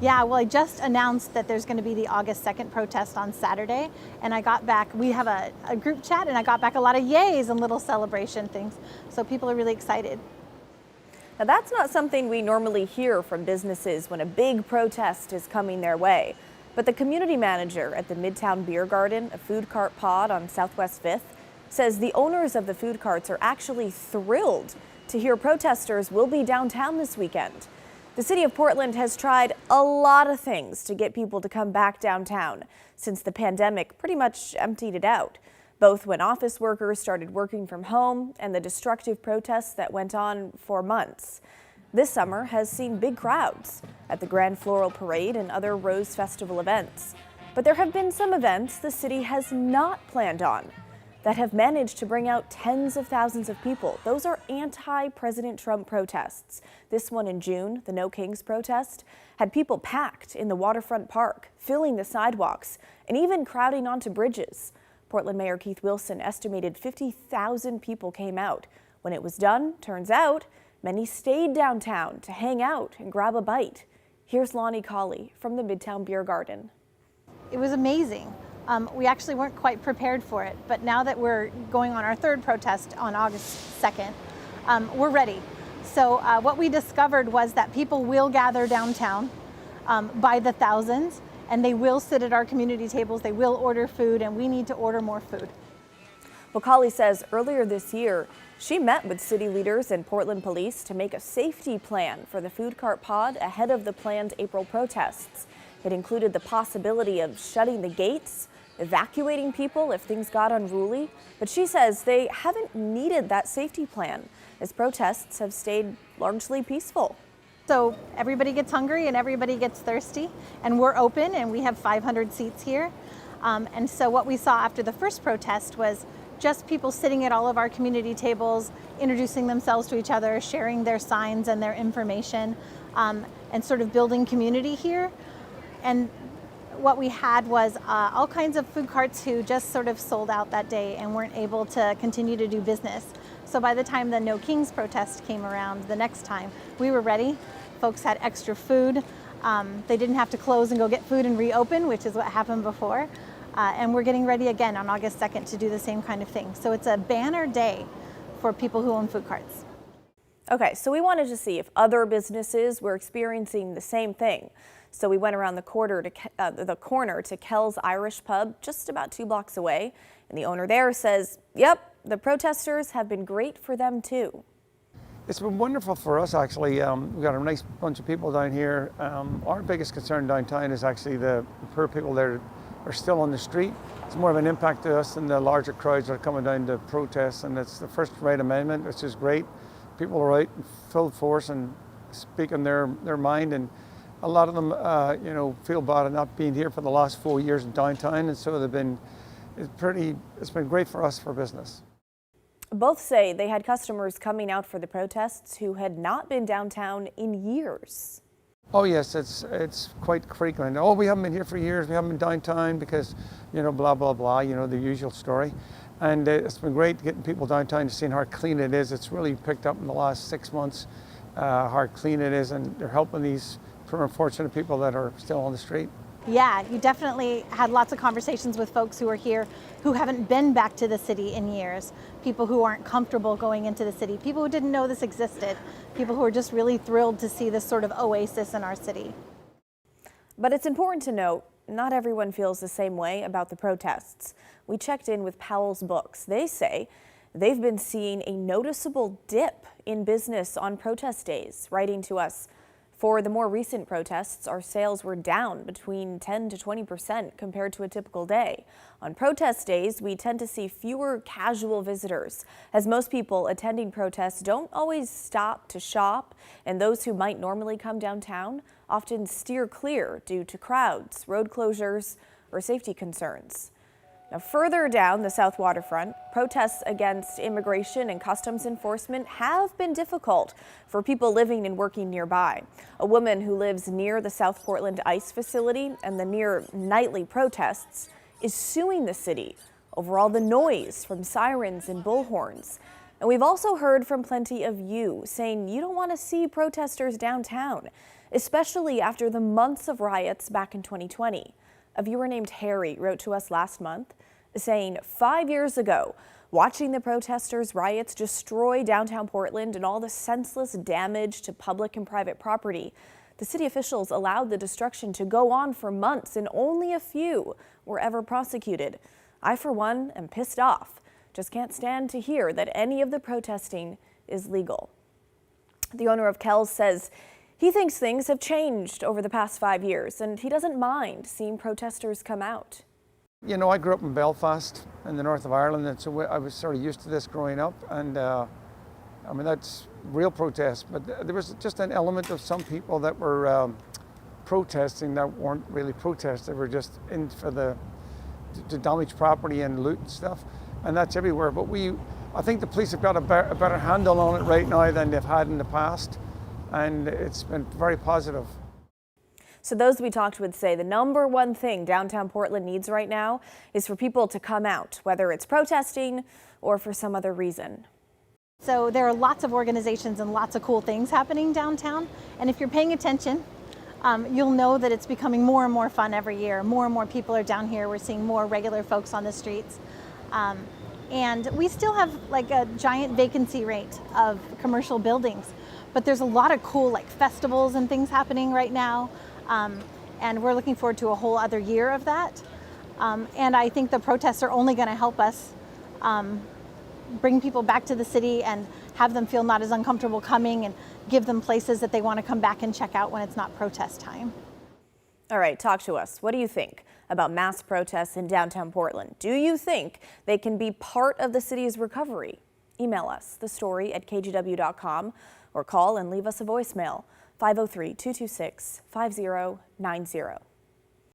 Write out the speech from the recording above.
Yeah, well, I just announced that there's going to be the August 2nd protest on Saturday, and I got back, we have a group chat, and I got back a lot of yays and little celebration things, so people are really excited. Now, that's not something we normally hear from businesses when a big protest is coming their way. But the community manager at the Midtown Beer Garden, a food cart pod on Southwest 5th, says the owners of the food carts are actually thrilled to hear protesters will be downtown this weekend. The city of Portland has tried a lot of things to get people to come back downtown since the pandemic pretty much emptied it out, both when office workers started working from home and the destructive protests that went on for months. This summer has seen big crowds at the Grand Floral Parade and other Rose Festival events. But there have been some events the city has not planned on that have managed to bring out tens of thousands of people. Those are anti-President Trump protests. This one in June, the No Kings protest, had people packed in the waterfront park, filling the sidewalks, and even crowding onto bridges. Portland Mayor Keith Wilson estimated 50,000 people came out. When it was done, turns out, many stayed downtown to hang out and grab a bite. Here's Lonnie Colley from the Midtown Beer Garden. It was amazing. We actually weren't quite prepared for it, but now that we're going on our third protest on August 2nd, we're ready. So what we discovered was that people will gather downtown by the thousands, and they will sit at our community tables, they will order food, and we need to order more food. Well, Colley says earlier this year, she met with city leaders and Portland police to make a safety plan for the food cart pod ahead of the planned April protests. It included the possibility of shutting the gates, evacuating people if things got unruly, but she says they haven't needed that safety plan as protests have stayed largely peaceful. So everybody gets hungry and everybody gets thirsty, and we're open and we have 500 seats here. And so what we saw after the first protest was just people sitting at all of our community tables, introducing themselves to each other, sharing their signs and their information, and sort of building community here. And what we had was all kinds of food carts who just sort of sold out that day and weren't able to continue to do business. So by the time the No Kings protest came around the next time, we were ready. Folks had extra food. They didn't have to close and go get food and reopen, which is what happened before. And we're getting ready again on August 2nd to do the same kind of thing. So it's a banner day for people who own food carts. Okay, so we wanted to see if other businesses were experiencing the same thing. So we went around the corner to Kel's Irish Pub, just about 2 blocks away. And the owner there says, yep, the protesters have been great for them too. It's been wonderful for us, actually. We've got a nice bunch of people down here. Our biggest concern downtown is actually the poor people that are still on the street. It's more of an impact to us than the larger crowds that are coming down to protest. And it's the First Right Amendment, which is great. People are out in full force and speaking their mind. And a lot of them, feel bad at not being here for the last 4 years in downtown. And so it's been great for us for business. Both say they had customers coming out for the protests who had not been downtown in years. Oh yes, it's quite frequent. Oh, we haven't been here for years. We haven't been downtown because, blah, blah, blah, the usual story. And it's been great getting people downtown to seeing how clean it is. It's really picked up in the last 6 months, how clean it is, and they're helping these poor unfortunate people that are still on the street. Yeah, you definitely had lots of conversations with folks who are here who haven't been back to the city in years, people who aren't comfortable going into the city, people who didn't know this existed, people who are just really thrilled to see this sort of oasis in our city. But it's important to note, not everyone feels the same way about the protests. We checked in with Powell's Books. They say they've been seeing a noticeable dip in business on protest days, writing to us, for the more recent protests, our sales were down between 10 to 20% compared to a typical day. On protest days, we tend to see fewer casual visitors, as most people attending protests don't always stop to shop, and those who might normally come downtown often steer clear due to crowds, road closures, or safety concerns. Now, further down the South Waterfront, protests against immigration and customs enforcement have been difficult for people living and working nearby. A woman who lives near the South Portland ICE facility and the near nightly protests is suing the city over all the noise from sirens and bullhorns. And we've also heard from plenty of you saying you don't want to see protesters downtown. especially after the months of riots back in 2020. A viewer named Harry wrote to us last month saying 5 years ago, watching the protesters' riots destroy downtown Portland and all the senseless damage to public and private property, the city officials allowed the destruction to go on for months and only a few were ever prosecuted. I, for one, am pissed off. Just can't stand to hear that any of the protesting is legal. The owner of Kells says he thinks things have changed over the past 5 years and he doesn't mind seeing protesters come out. You know, I grew up in Belfast in the north of Ireland, and so I was sort of used to this growing up. And I mean, that's real protest, but there was just an element of some people that were protesting that weren't really protests. They were just in for to damage property and loot and stuff, and that's everywhere. But I think the police have got a better handle on it right now than they've had in the past, and it's been very positive. So those we talked with say the number one thing downtown Portland needs right now is for people to come out, whether it's protesting or for some other reason. So there are lots of organizations and lots of cool things happening downtown. And if you're paying attention, you'll know that it's becoming more and more fun every year. More and more people are down here. We're seeing more regular folks on the streets. And we still have like a giant vacancy rate of commercial buildings, but there's a lot of cool like festivals and things happening right now. And we're looking forward to a whole other year of that. And I think the protests are only going to help us bring people back to the city and have them feel not as uncomfortable coming and give them places that they want to come back and check out when it's not protest time. All right, talk to us. What do you think about mass protests in downtown Portland? Do you think they can be part of the city's recovery? Email us, thestory@kgw.com, or call and leave us a voicemail, 503-226-5090.